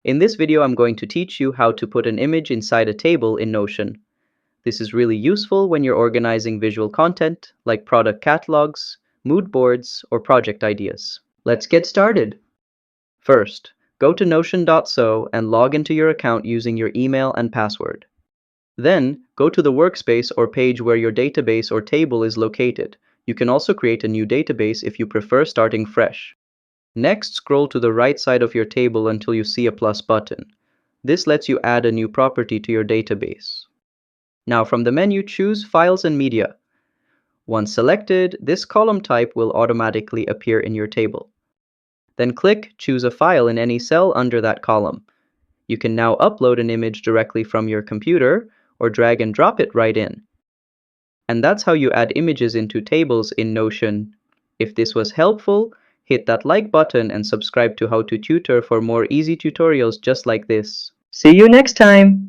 In this video, I'm going to teach you how to put an image inside a table in Notion. This is really useful when you're organizing visual content like product catalogs, mood boards, or project ideas. Let's get started. First, go to notion.so and log into your account using your email and password. Then, go to the workspace or page where your database or table is located. You can also create a new database if you prefer starting fresh. Next, scroll to the right side of your table until you see a plus button. This lets you add a new property to your database. Now from the menu, choose Files and Media. Once selected, this column type will automatically appear in your table. Then choose a file in any cell under that column. You can now upload an image directly from your computer or drag and drop it right in. And that's how you add images into tables in Notion. If this was helpful, hit that like button and subscribe to How to Tutor for more easy tutorials just like this. See you next time!